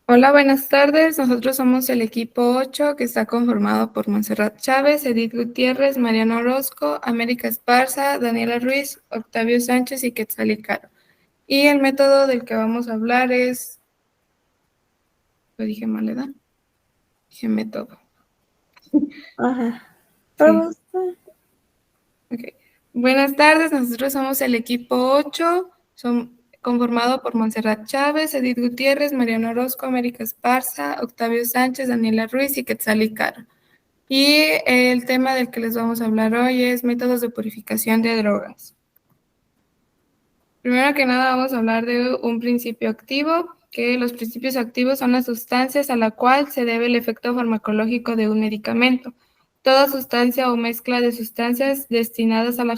Hola, buenas tardes. Nosotros somos el equipo 8 que está conformado por Montserrat Chávez, Edith Gutiérrez, Mariano Orozco, América Esparza, Daniela Ruiz, Octavio Sánchez y Quetzalí Caro. Y el método del que vamos a hablar es, lo dije mal, ¿verdad? Dije método. Ajá. Sí, Vamos. ok. Buenas tardes, nosotros somos el equipo 8, conformado por Montserrat Chávez, Edith Gutiérrez, Mariano Orozco, América Esparza, Octavio Sánchez, Daniela Ruiz y Quetzalí Caro. Y el tema del que les vamos a hablar hoy es métodos de purificación de drogas. Primero que nada vamos a hablar de un principio activo, que los principios activos son las sustancias a la cual se debe el efecto farmacológico de un medicamento. Toda sustancia o mezcla de sustancias destinadas a la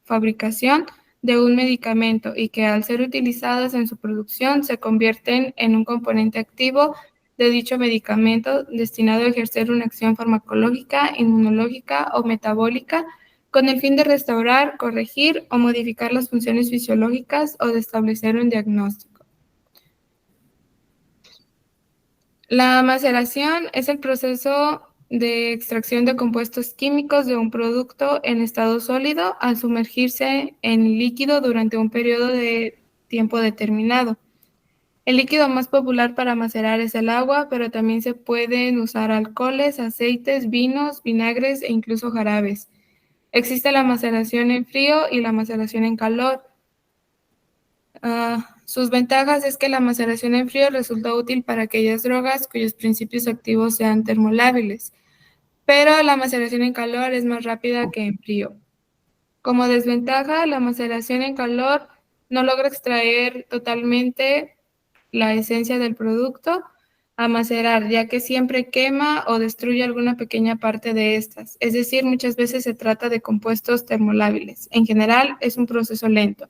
fabricación de un medicamento y que al ser utilizadas en su producción se convierten en un componente activo de dicho medicamento destinado a ejercer una acción farmacológica, inmunológica o metabólica con el fin de restaurar, corregir o modificar las funciones fisiológicas o de establecer un diagnóstico. La maceración es el proceso de extracción de compuestos químicos de un producto en estado sólido al sumergirse en líquido durante un periodo de tiempo determinado. El líquido más popular para macerar es el agua, pero también se pueden usar alcoholes, aceites, vinos, vinagres e incluso jarabes. Existe la maceración en frío y la maceración en calor. Sus ventajas es que la maceración en frío resulta útil para aquellas drogas cuyos principios activos sean termolábiles, pero la maceración en calor es más rápida que en frío. Como desventaja, la maceración en calor no logra extraer totalmente la esencia del producto a macerar, ya que siempre quema o destruye alguna pequeña parte de estas. Es decir, muchas veces se trata de compuestos termolábiles. En general, es un proceso lento.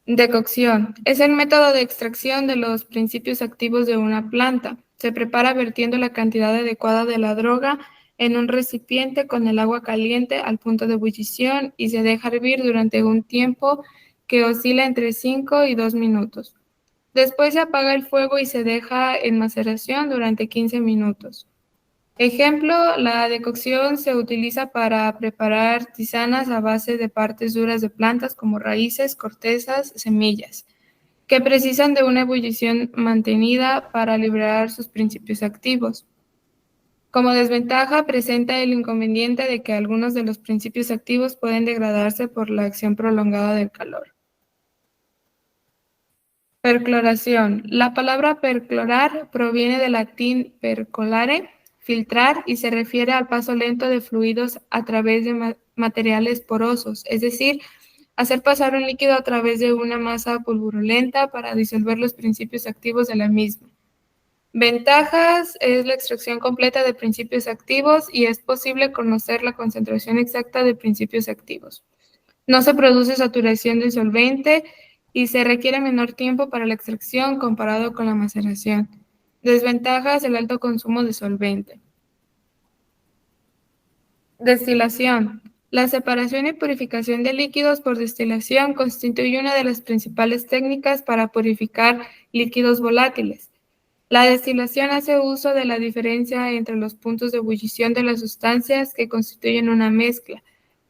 Decocción. Es el método de extracción de los principios activos de una planta. Se prepara vertiendo la cantidad adecuada de la droga en un recipiente con el agua caliente al punto de ebullición y se deja hervir durante un tiempo que oscila entre 5 y 2 minutos. Después se apaga el fuego y se deja en maceración durante 15 minutos. Ejemplo, la decocción se utiliza para preparar tisanas a base de partes duras de plantas como raíces, cortezas, semillas, que precisan de una ebullición mantenida para liberar sus principios activos. Como desventaja, presenta el inconveniente de que algunos de los principios activos pueden degradarse por la acción prolongada del calor. Percloración. La palabra perclorar proviene del latín percolare, filtrar, y se refiere al paso lento de fluidos a través de materiales porosos, es decir, hacer pasar un líquido a través de una masa pulverulenta para disolver los principios activos de la misma. Ventajas es la extracción completa de principios activos y es posible conocer la concentración exacta de principios activos. No se produce saturación del solvente y se requiere menor tiempo para la extracción comparado con la maceración. Desventajas, el alto consumo de solvente. Destilación. La separación y purificación de líquidos por destilación constituye una de las principales técnicas para purificar líquidos volátiles. La destilación hace uso de la diferencia entre los puntos de ebullición de las sustancias que constituyen una mezcla.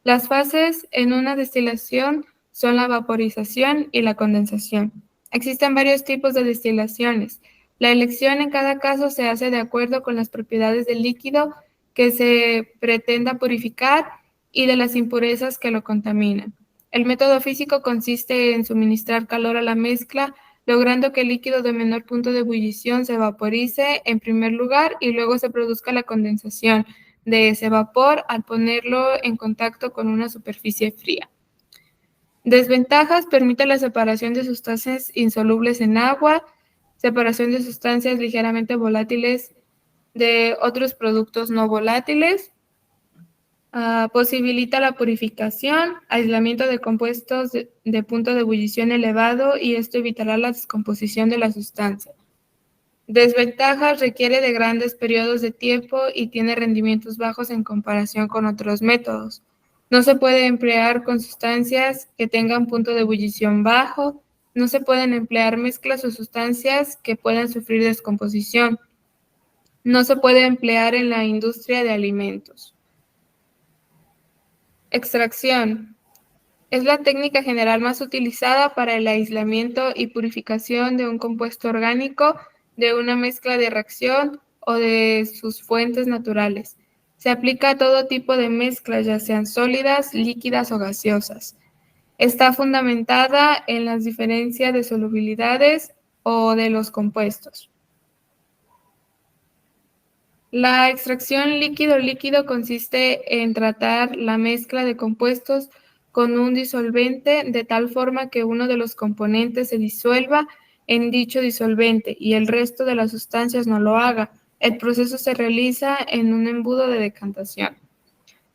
Las fases en una destilación son la vaporización y la condensación. Existen varios tipos de destilaciones. La elección en cada caso se hace de acuerdo con las propiedades del líquido que se pretenda purificar y de las impurezas que lo contaminan. El método físico consiste en suministrar calor a la mezcla, logrando que el líquido de menor punto de ebullición se vaporice en primer lugar y luego se produzca la condensación de ese vapor al ponerlo en contacto con una superficie fría. Desventajas: permite la separación de sustancias insolubles en agua, separación de sustancias ligeramente volátiles de otros productos no volátiles, posibilita la purificación, aislamiento de compuestos de punto de ebullición elevado y esto evitará la descomposición de la sustancia. Desventajas: requiere de grandes periodos de tiempo y tiene rendimientos bajos en comparación con otros métodos. No se puede emplear con sustancias que tengan punto de ebullición bajo No se pueden emplear mezclas o sustancias que puedan sufrir descomposición. No se puede emplear en la industria de alimentos. Extracción. Es la técnica general más utilizada para el aislamiento y purificación de un compuesto orgánico, de una mezcla de reacción o de sus fuentes naturales. Se aplica a todo tipo de mezclas, ya sean sólidas, líquidas o gaseosas. Está fundamentada en las diferencias de solubilidades o de los compuestos. La extracción líquido-líquido consiste en tratar la mezcla de compuestos con un disolvente de tal forma que uno de los componentes se disuelva en dicho disolvente y el resto de las sustancias no lo haga. El proceso se realiza en un embudo de decantación.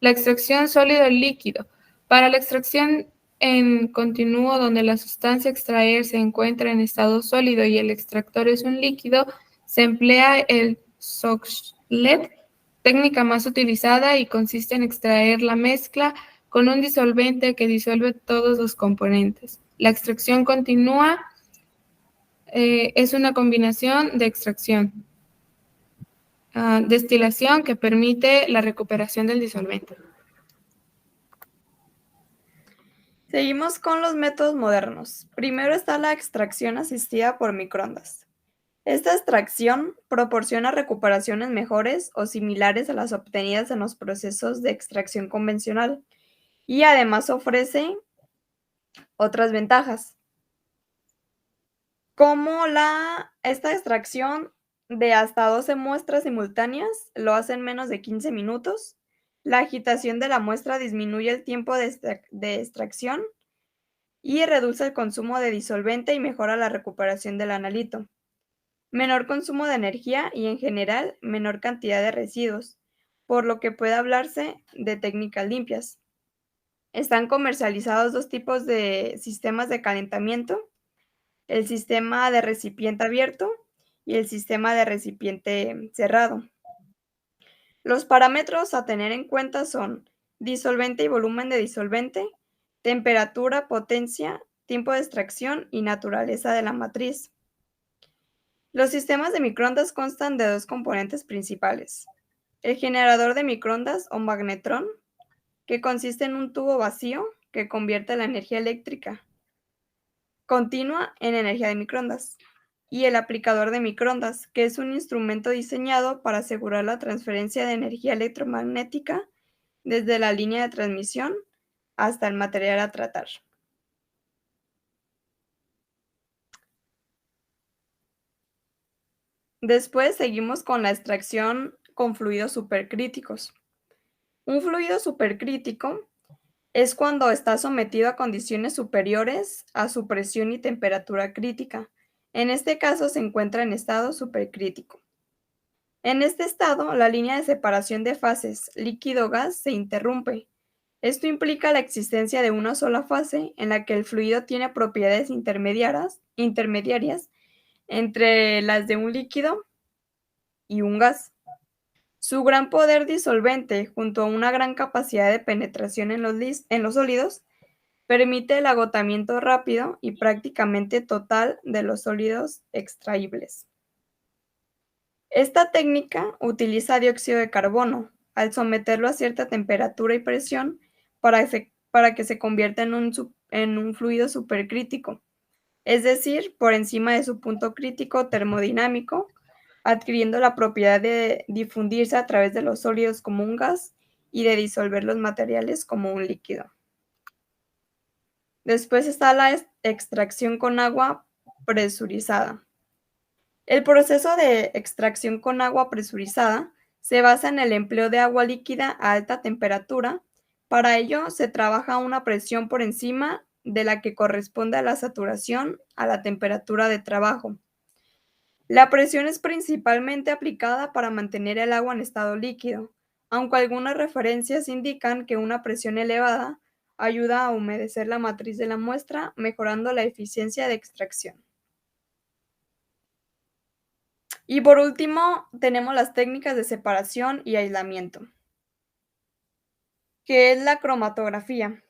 La extracción sólido-líquido. Para la extracción en continuo donde la sustancia a extraer se encuentra en estado sólido y el extractor es un líquido, se emplea el Soxhlet, técnica más utilizada y consiste en extraer la mezcla con un disolvente que disuelve todos los componentes. La extracción continua es una combinación de extracción, destilación que permite la recuperación del disolvente. Seguimos con los métodos modernos. Primero está la extracción asistida por microondas. Esta extracción proporciona recuperaciones mejores o similares a las obtenidas en los procesos de extracción convencional y además ofrece otras ventajas, como esta extracción de hasta 12 muestras simultáneas lo hace en menos de 15 minutos. La agitación de la muestra disminuye el tiempo de extracción y reduce el consumo de disolvente y mejora la recuperación del analito. Menor consumo de energía y, en general, menor cantidad de residuos, por lo que puede hablarse de técnicas limpias. Están comercializados dos tipos de sistemas de calentamiento: el sistema de recipiente abierto y el sistema de recipiente cerrado. Los parámetros a tener en cuenta son disolvente y volumen de disolvente, temperatura, potencia, tiempo de extracción y naturaleza de la matriz. Los sistemas de microondas constan de dos componentes principales: el generador de microondas o magnetrón, que consiste en un tubo vacío que convierte la energía eléctrica continua en energía de microondas, y el aplicador de microondas, que es un instrumento diseñado para asegurar la transferencia de energía electromagnética desde la línea de transmisión hasta el material a tratar. Después seguimos con la extracción con fluidos supercríticos. Un fluido supercrítico es cuando está sometido a condiciones superiores a su presión y temperatura crítica. En este caso se encuentra en estado supercrítico. En este estado, la línea de separación de fases líquido-gas se interrumpe. Esto implica la existencia de una sola fase en la que el fluido tiene propiedades intermediarias entre las de un líquido y un gas. Su gran poder disolvente, junto a una gran capacidad de penetración en los sólidos, permite el agotamiento rápido y prácticamente total de los sólidos extraíbles. Esta técnica utiliza dióxido de carbono al someterlo a cierta temperatura y presión para que se convierta en un fluido supercrítico, es decir, por encima de su punto crítico termodinámico, adquiriendo la propiedad de difundirse a través de los sólidos como un gas y de disolver los materiales como un líquido. Después está la extracción con agua presurizada. El proceso de extracción con agua presurizada se basa en el empleo de agua líquida a alta temperatura. Para ello, se trabaja a una presión por encima de la que corresponde a la saturación a la temperatura de trabajo. La presión es principalmente aplicada para mantener el agua en estado líquido, aunque algunas referencias indican que una presión elevada ayuda a humedecer la matriz de la muestra, mejorando la eficiencia de extracción. Y por último, tenemos las técnicas de separación y aislamiento, que es la cromatografía.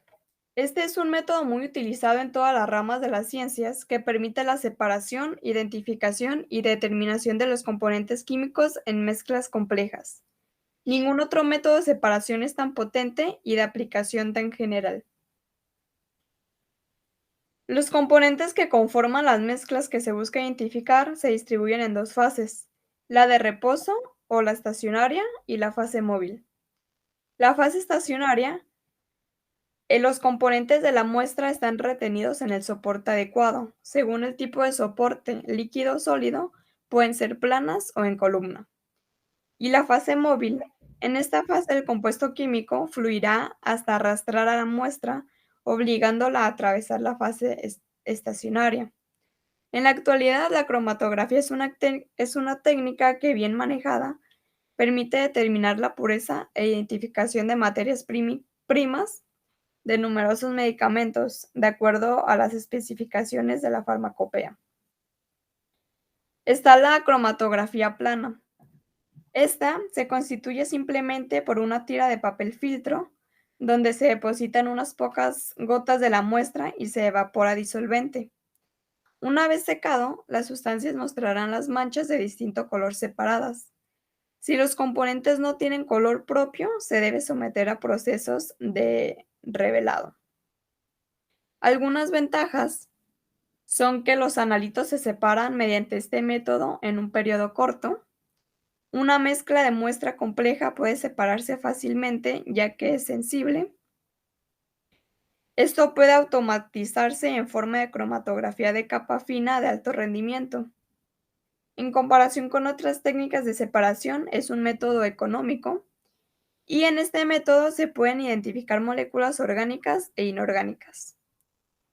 Este es un método muy utilizado en todas las ramas de las ciencias que permite la separación, identificación y determinación de los componentes químicos en mezclas complejas. Ningún otro método de separación es tan potente y de aplicación tan general. Los componentes que conforman las mezclas que se busca identificar se distribuyen en dos fases, la de reposo o la estacionaria y la fase móvil. La fase estacionaria, los componentes de la muestra están retenidos en el soporte adecuado. Según el tipo de soporte, líquido o sólido, pueden ser planas o en columna. Y la fase móvil, en esta fase el compuesto químico fluirá hasta arrastrar a la muestra, obligándola a atravesar la fase estacionaria. En la actualidad, la cromatografía es una técnica que, bien manejada, permite determinar la pureza e identificación de materias primas de numerosos medicamentos, de acuerdo a las especificaciones de la farmacopea. Está la cromatografía plana. Esta se constituye simplemente por una tira de papel filtro, donde se depositan unas pocas gotas de la muestra y se evapora disolvente. Una vez secado, las sustancias mostrarán las manchas de distinto color separadas. Si los componentes no tienen color propio, se debe someter a procesos de revelado. Algunas ventajas son que los analitos se separan mediante este método en un periodo corto. Una mezcla de muestra compleja puede separarse fácilmente ya que es sensible. Esto puede automatizarse en forma de cromatografía de capa fina de alto rendimiento. En comparación con otras técnicas de separación, es un método económico y en este método se pueden identificar moléculas orgánicas e inorgánicas.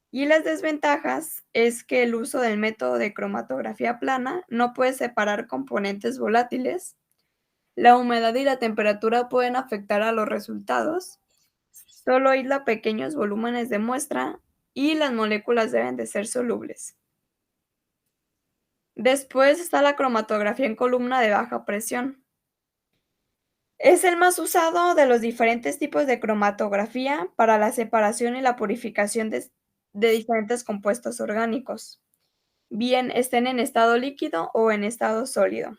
Y las desventajas es que el uso del método de cromatografía plana no puede separar componentes volátiles, la humedad y la temperatura pueden afectar a los resultados, solo aísla pequeños volúmenes de muestra y las moléculas deben de ser solubles. Después está la cromatografía en columna de baja presión. Es el más usado de los diferentes tipos de cromatografía para la separación y la purificación de diferentes compuestos orgánicos, bien estén en estado líquido o en estado sólido.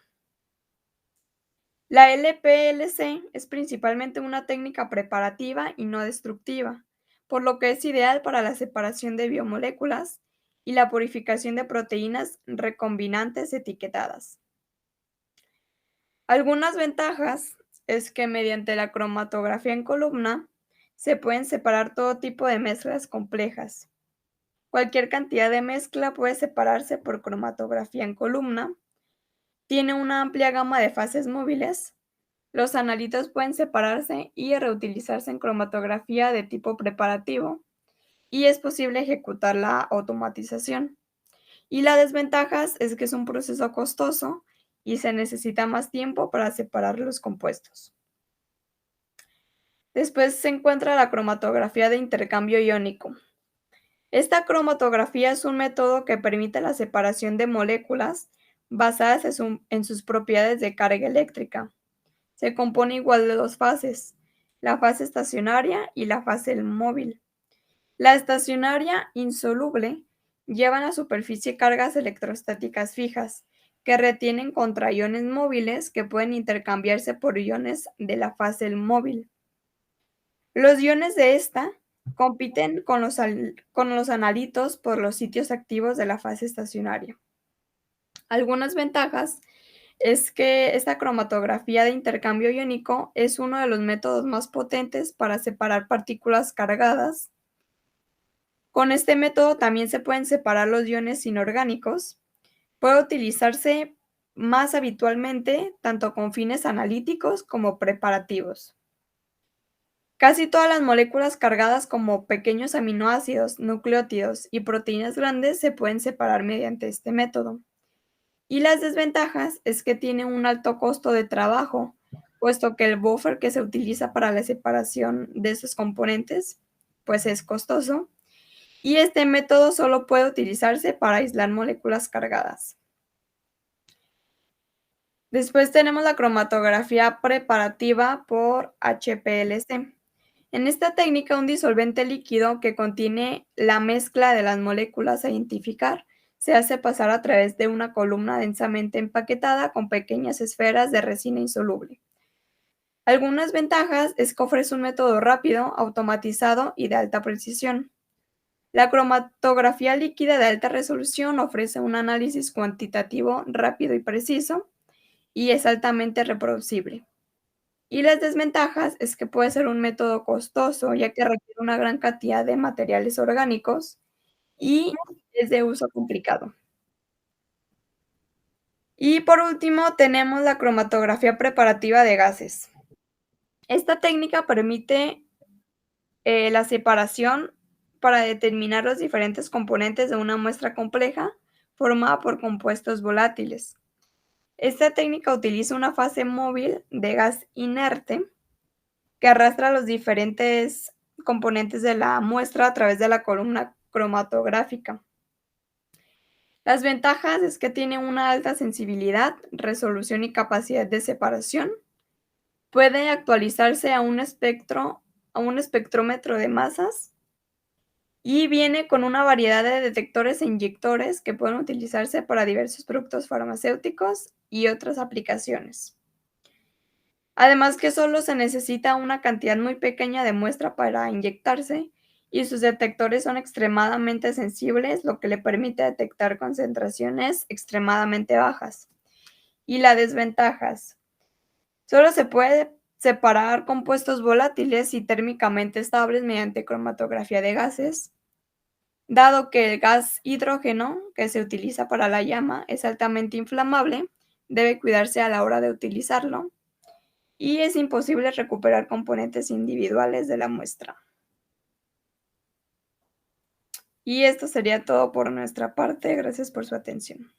La LPLC es principalmente una técnica preparativa y no destructiva, por lo que es ideal para la separación de biomoléculas y la purificación de proteínas recombinantes etiquetadas. Algunas ventajas es que mediante la cromatografía en columna se pueden separar todo tipo de mezclas complejas. Cualquier cantidad de mezcla puede separarse por cromatografía en columna. Tiene una amplia gama de fases móviles. Los analitos pueden separarse y reutilizarse en cromatografía de tipo preparativo y es posible ejecutar la automatización. Y la desventaja es que es un proceso costoso y se necesita más tiempo para separar los compuestos. Después se encuentra la cromatografía de intercambio iónico. Esta cromatografía es un método que permite la separación de moléculas basadas en sus propiedades de carga eléctrica. Se compone igual de dos fases, la fase estacionaria y la fase móvil. La estacionaria insoluble lleva a la superficie cargas electrostáticas fijas que retienen contra iones móviles que pueden intercambiarse por iones de la fase móvil. Los iones de esta compiten con los analitos por los sitios activos de la fase estacionaria. Algunas ventajas es que esta cromatografía de intercambio iónico es uno de los métodos más potentes para separar partículas cargadas. Con este método también se pueden separar los iones inorgánicos. Puede utilizarse más habitualmente tanto con fines analíticos como preparativos. Casi todas las moléculas cargadas como pequeños aminoácidos, nucleótidos y proteínas grandes se pueden separar mediante este método. Y las desventajas es que tiene un alto costo de trabajo, puesto que el buffer que se utiliza para la separación de esos componentes, pues es costoso, y este método solo puede utilizarse para aislar moléculas cargadas. Después tenemos la cromatografía preparativa por HPLC. En esta técnica, un disolvente líquido que contiene la mezcla de las moléculas a identificar se hace pasar a través de una columna densamente empaquetada con pequeñas esferas de resina insoluble. Algunas ventajas es que ofrece un método rápido, automatizado y de alta precisión. La cromatografía líquida de alta resolución ofrece un análisis cuantitativo rápido y preciso y es altamente reproducible. Y las desventajas es que puede ser un método costoso, ya que requiere una gran cantidad de materiales orgánicos y es de uso complicado. Y por último, tenemos la cromatografía preparativa de gases. Esta técnica permite la separación para determinar los diferentes componentes de una muestra compleja formada por compuestos volátiles. Esta técnica utiliza una fase móvil de gas inerte que arrastra los diferentes componentes de la muestra a través de la columna cromatográfica. Las ventajas es que tiene una alta sensibilidad, resolución y capacidad de separación. Puede actualizarse a un espectrómetro de masas y viene con una variedad de detectores e inyectores que pueden utilizarse para diversos productos farmacéuticos y otras aplicaciones. Además que solo se necesita una cantidad muy pequeña de muestra para inyectarse y sus detectores son extremadamente sensibles, lo que le permite detectar concentraciones extremadamente bajas. Y las desventajas. Solo se puede separar compuestos volátiles y térmicamente estables mediante cromatografía de gases, dado que el gas hidrógeno que se utiliza para la llama es altamente inflamable, debe cuidarse a la hora de utilizarlo y es imposible recuperar componentes individuales de la muestra. Y esto sería todo por nuestra parte. Gracias por su atención.